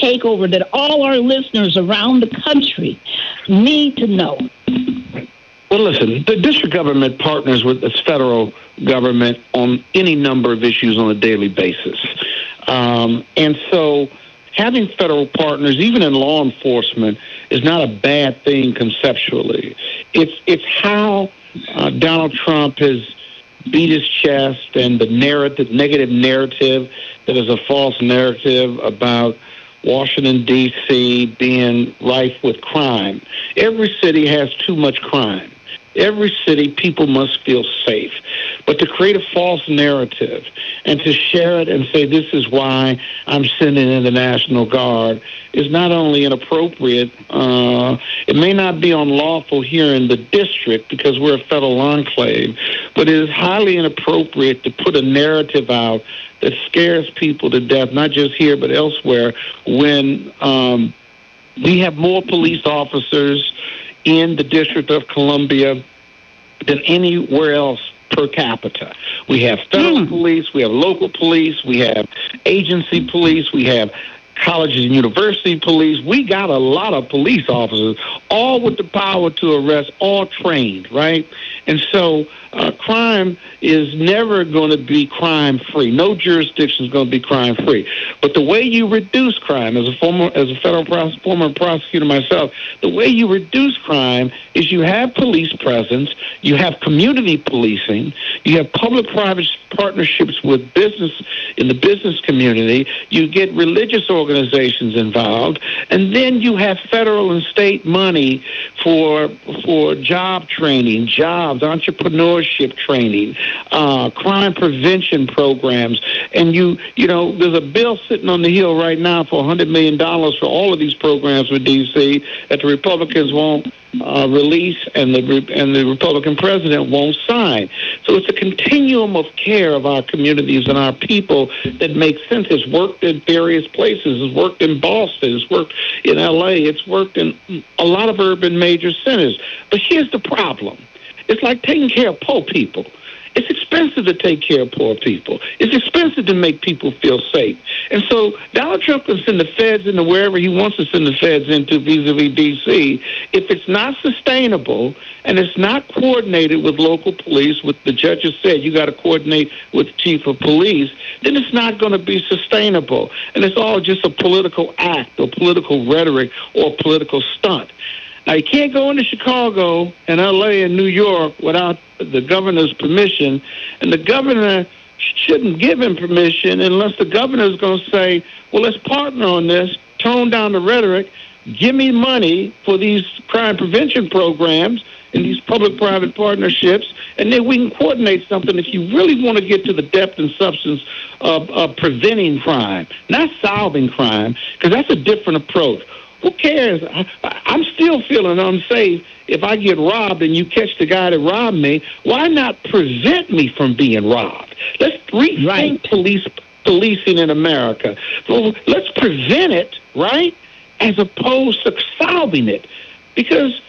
takeover that all our listeners around the country need to know? Well, listen, the district government partners with the federal government on any number of issues on a daily basis. And so having federal partners, even in law enforcement, is not a bad thing conceptually. It's how Donald Trump has beat his chest, and the negative narrative that is a false narrative about Washington, D.C. being rife with crime. Every city has too much crime. Every city, people must feel safe. But to create a false narrative and to share it and say, this is why I'm sending in the National Guard, is not only inappropriate, it may not be unlawful here in the district because we're a federal enclave, but it is highly inappropriate to put a narrative out that scares people to death, not just here but elsewhere, when we have more police officers in the District of Columbia than anywhere else per capita. We have federal police, we have local police, we have agency police, we have colleges and university police. We got a lot of police officers, all with the power to arrest, all trained, right? And so crime is never going to be crime-free. No jurisdiction is going to be crime-free. But the way you reduce crime, as a former prosecutor myself, the way you reduce crime is you have police presence, you have community policing, you have public-private partnerships with business in the business community, you get religious organizations involved, and then you have federal and state money for job training, jobs, entrepreneurship training, crime prevention programs. And you know, there's a bill sitting on the Hill right now for $100 million for all of these programs with D.C. that the Republicans won't release and the Republican president won't sign. So it's a continuum of care of our communities and our people that makes sense. It's worked in various places. It's worked in Boston. It's worked in L.A. It's worked in a lot of urban major centers. But here's the problem. It's like taking care of poor people. It's expensive to take care of poor people. It's expensive to make people feel safe. And so Donald Trump can send the feds into wherever he wants to send the feds into vis-a-vis D.C. If it's not sustainable and it's not coordinated with local police, what the judges said, you got to coordinate with the chief of police, then it's not going to be sustainable. And it's all just a political act or political rhetoric or political stunt. Now, you can't go into Chicago and L.A. and New York without the governor's permission, and the governor shouldn't give him permission unless the governor is going to say, well, let's partner on this, tone down the rhetoric, give me money for these crime prevention programs and these public-private partnerships, and then we can coordinate something if you really want to get to the depth and substance of preventing crime, not solving crime, because that's a different approach. Who cares? I'm still feeling unsafe if I get robbed and you catch the guy that robbed me. Why not prevent me from being robbed? Let's rethink policing in America. So let's prevent it, right, as opposed to solving it. Because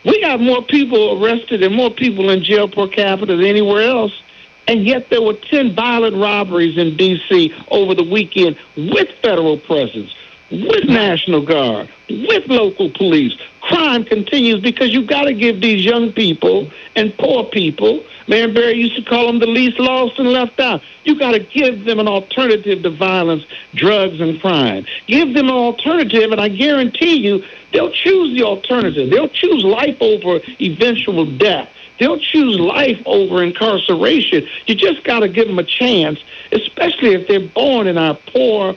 we got more people arrested and more people in jail per capita than anywhere else. And yet there were 10 violent robberies in D.C. over the weekend with federal presence, with National Guard, with local police. Crime continues because you've got to give these young people and poor people, Mayor Barry used to call them the least lost and left out. You got to give them an alternative to violence, drugs, and crime. Give them an alternative, and I guarantee you they'll choose the alternative. They'll choose life over eventual death. They'll choose life over incarceration. You just got to give them a chance, especially if they're born in our poor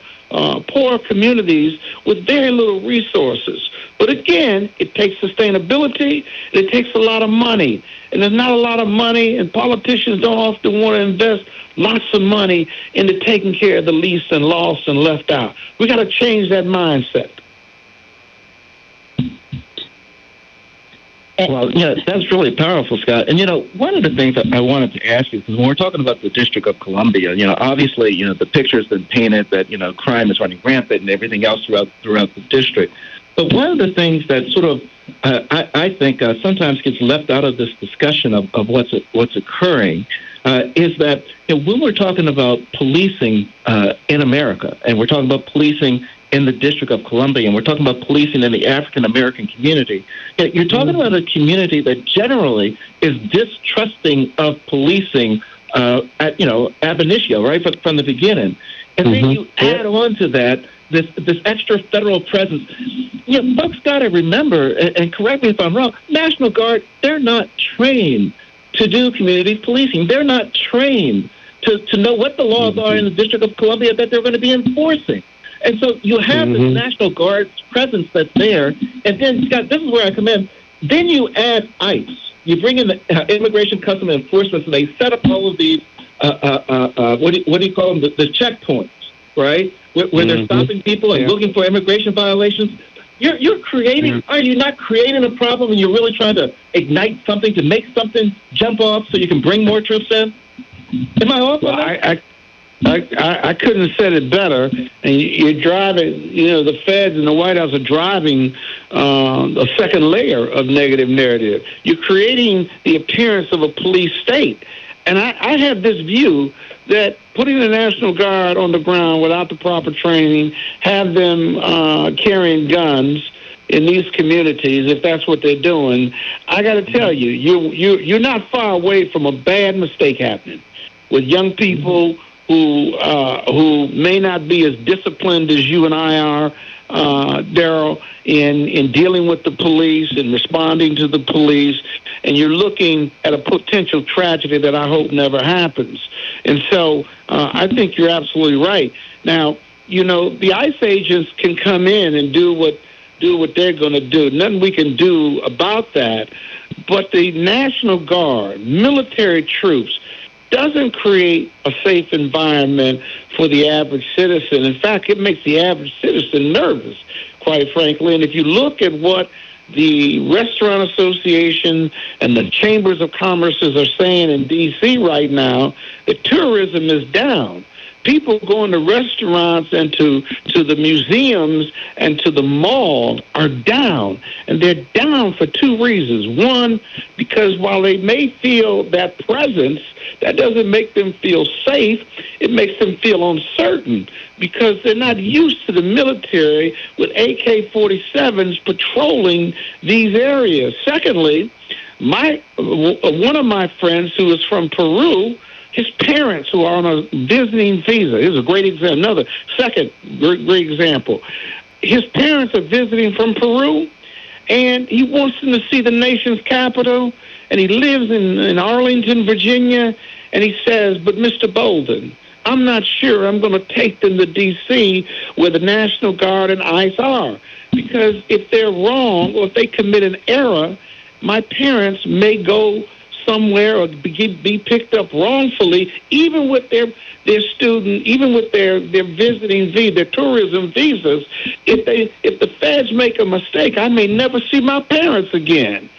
communities with very little resources. But again, it takes sustainability, and it takes a lot of money. And there's not a lot of money, and politicians don't often want to invest lots of money into taking care of the least and lost and left out. We got to change that mindset. Well, yeah, that's really powerful, Scott. And, one of the things that I wanted to ask you, because when we're talking about the District of Columbia, obviously, the picture has been painted that, crime is running rampant and everything else throughout the district. But one of the things that sort of, I think, sometimes gets left out of this discussion of what's occurring is that when we're talking about policing in America, and we're talking about policing in the District of Columbia, and we're talking about policing in the African American community. You're talking about a community that generally is distrusting of policing ab initio, right, from the beginning. And then you add on to that this extra federal presence. Folks got to remember, and correct me if I'm wrong, National Guard, they're not trained to do community policing. They're not trained to know what the laws are in the District of Columbia that they're going to be enforcing. And so you have this National Guard presence that's there, and then, Scott, this is where I come in. Then you add ICE. You bring in the Immigration Customs Enforcement, and they set up all of these, what do you call them, the checkpoints, right, where they're stopping people and looking for immigration violations. You're creating, are you not creating a problem, and you're really trying to ignite something to make something jump off so you can bring more troops in? Am I off on that? I couldn't have said it better. And you're driving, the feds and the White House are driving a second layer of negative narrative. You're creating the appearance of a police state. And I have this view that putting the National Guard on the ground without the proper training, have them carrying guns in these communities, if that's what they're doing, I got to tell you, you're not far away from a bad mistake happening with young people who may not be as disciplined as you and I are, Daryl, in dealing with the police and responding to the police, and you're looking at a potential tragedy that I hope never happens. And so I think you're absolutely right. Now, the ICE agents can come in and do what they're going to do. Nothing we can do about that. But the National Guard, military troops, doesn't create a safe environment for the average citizen. In fact, it makes the average citizen nervous, quite frankly. And if you look at what the Restaurant Association and the Chambers of Commerce are saying in D.C. right now, that tourism is down. People going to restaurants and to the museums and to the malls are down. And they're down for two reasons. One, because while they may feel that presence, that doesn't make them feel safe. It makes them feel uncertain because they're not used to the military with AK-47s patrolling these areas. Secondly, one of my friends who is from Peru, his parents who are on a visiting visa. Here's a great example. Another second great example. His parents are visiting from Peru, and he wants them to see the nation's capital, and he lives in Arlington, Virginia, and he says, but Mr. Bolden, I'm not sure I'm going to take them to D.C. where the National Guard and ICE are, because if they're wrong or if they commit an error, my parents may go somewhere or be picked up wrongfully, even with their student, even with their visiting visa, their tourism visas. If the feds make a mistake, I may never see my parents again.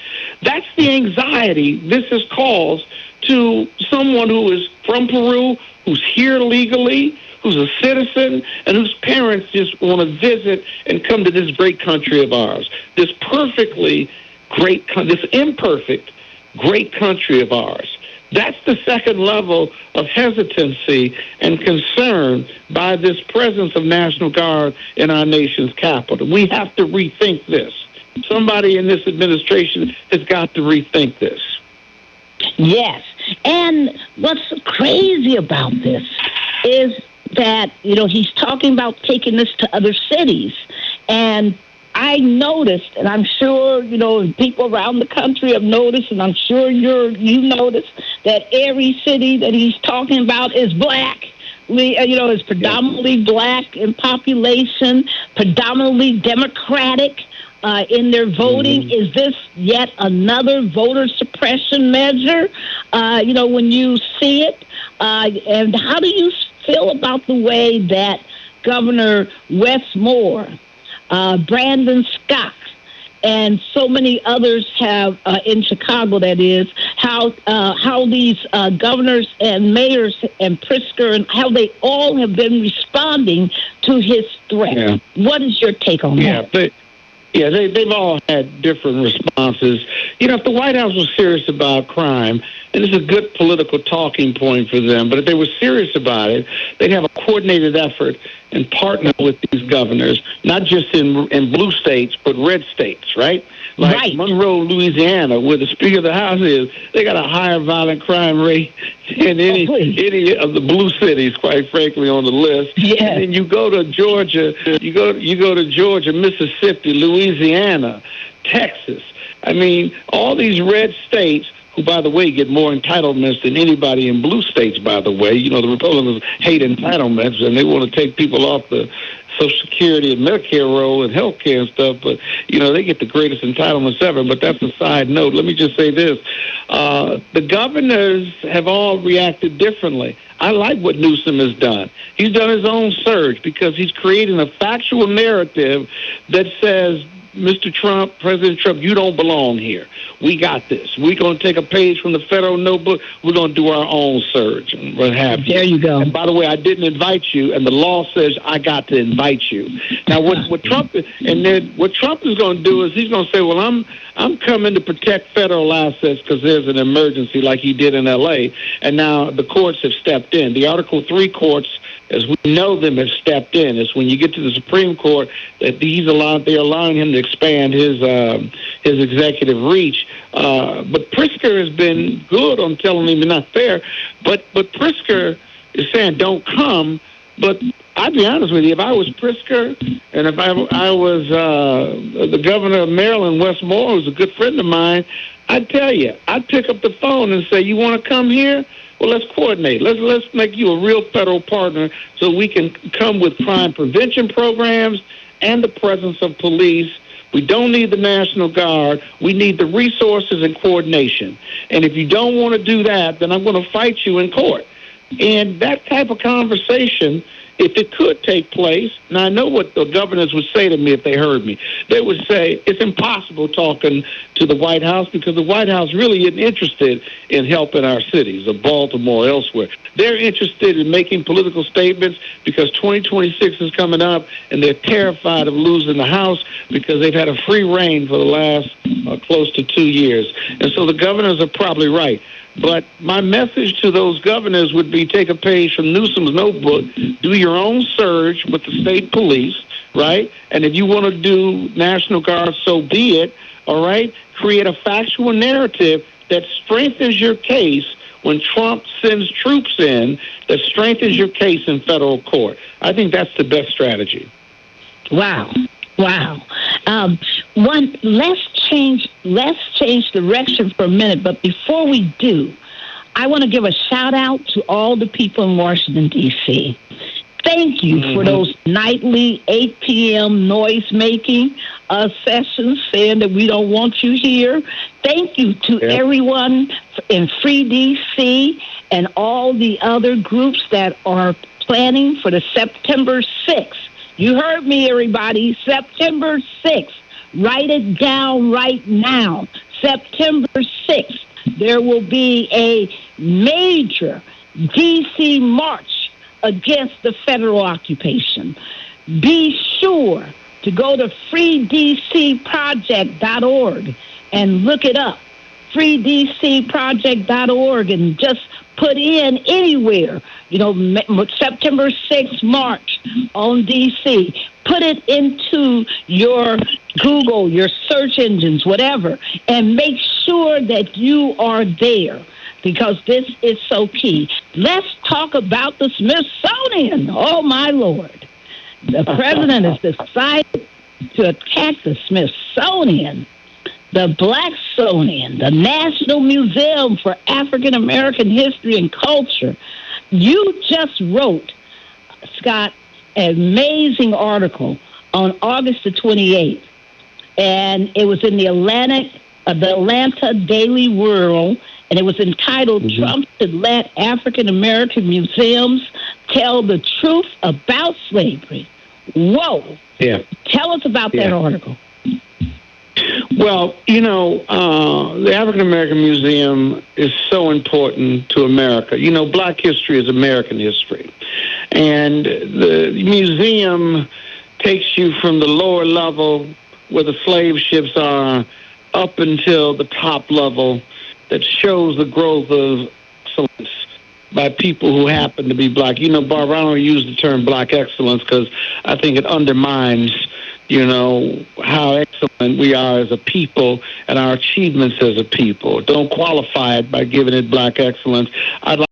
That's the anxiety this has caused to someone who is from Peru, who's here legally, who's a citizen, and whose parents just want to visit and come to this great country of ours, this perfectly great, this imperfect, great country of ours. That's the second level of hesitancy and concern by this presence of National Guard in our nation's capital. We have to rethink this. Somebody in this administration has got to rethink this. Yes. And what's crazy about this is that, he's talking about taking this to other cities. And I noticed, and I'm sure, people around the country have noticed, and I'm sure you noticed, that every city that he's talking about is black. Is predominantly black in population, predominantly Democratic in their voting. Is this yet another voter suppression measure? When you see it, and how do you feel about the way that Governor Wes Moore, Brandon Scott, and so many others have in Chicago, that is, how these governors and mayors and Pritzker and how they all have been responding to his threat. Yeah. What is your take on that? They've all had different responses. If the White House was serious about crime, and it's a good political talking point for them. But if they were serious about it, they'd have a coordinated effort and partner with these governors, not just in blue states, but red states, right? Like Monroe, Louisiana, where the Speaker of the House is, they got a higher violent crime rate than any of the blue cities, quite frankly, on the list. Yeah. And then you go to Georgia, you go to Georgia, Mississippi, Louisiana, Texas. I mean, all these red states, who, by the way, get more entitlements than anybody in blue states, by the way. You know, the Republicans hate entitlements, and they want to take people off the Social Security and Medicare roll and health care and stuff, but, you know, they get the greatest entitlements ever. But that's a side note. Let me just say this. The governors have all reacted differently. I like what Newsom has done. He's done his own surge because he's creating a factual narrative that says, Mr. Trump, President Trump, you don't belong here. We got this. We're going to take a page from the federal notebook. We're going to do our own surge and what have you. There you go. And by the way, I didn't invite you, and the law says I got to invite you. Now, what Trump is going to do is he's going to say, well, I'm coming to protect federal assets because there's an emergency like he did in L.A., and now the courts have stepped in. The Article 3 courts, as we know them, have stepped in. It's when you get to the Supreme Court that they're allowing him to expand his executive reach. But Pritzker has been good on telling him not fair. But Pritzker is saying don't come. But I'd be honest with you, if I was Pritzker and if I was the governor of Maryland, Westmoreland, who's a good friend of mine, I'd tell you, I'd pick up the phone and say, you want to come here? Well, let's coordinate. Let's make you a real federal partner so we can come with crime prevention programs and the presence of police. We don't need the National Guard. We need the resources and coordination. And if you don't want to do that, then I'm going to fight you in court. And that type of conversation, if it could take place, now I know what the governors would say to me if they heard me. They would say it's impossible talking to the White House because the White House really isn't interested in helping our cities of Baltimore or elsewhere. They're interested in making political statements because 2026 is coming up and they're terrified of losing the House because they've had a free reign for the last close to 2 years. And so the governors are probably right. But my message to those governors would be take a page from Newsom's notebook, do your own surge with the state police, right? And if you want to do National Guard, so be it, all right? Create a factual narrative that strengthens your case when Trump sends troops in, that strengthens your case in federal court. I think that's the best strategy. Wow. Let's change direction for a minute. But before we do, I want to give a shout out to all the people in Washington, D.C. Thank you for those nightly 8 p.m. noise-making sessions saying that we don't want you here. Thank you to everyone in Free D.C. and all the other groups that are planning for the September 6th. You heard me, everybody. September 6th. Write it down right now. September 6th. There will be a major D.C. march against the federal occupation. Be sure to go to freedcproject.org and look it up. freedcproject.org and just put in anywhere, September 6th march on D.C. Put it into your Google, your search engines, whatever, and make sure that you are there because this is so key. Let's talk about the Smithsonian. Oh, my Lord. The president has decided to attack the Smithsonian, the Blacksonian, the National Museum for African American History and Culture. You just wrote, Scott, an amazing article on August the 28th, and it was in the Atlanta Daily World, and it was entitled, Trump should let African American museums tell the truth about slavery. Whoa. Yeah. Tell us about that article. Well, the African American Museum is so important to America. Black history is American history. And the museum takes you from the lower level where the slave ships are up until the top level that shows the growth of excellence by people who happen to be black. You know, Barbara, I don't use the term black excellence because I think it undermines, you know, how excellent we are as a people and our achievements as a people. Don't qualify it by giving it black excellence. I'd like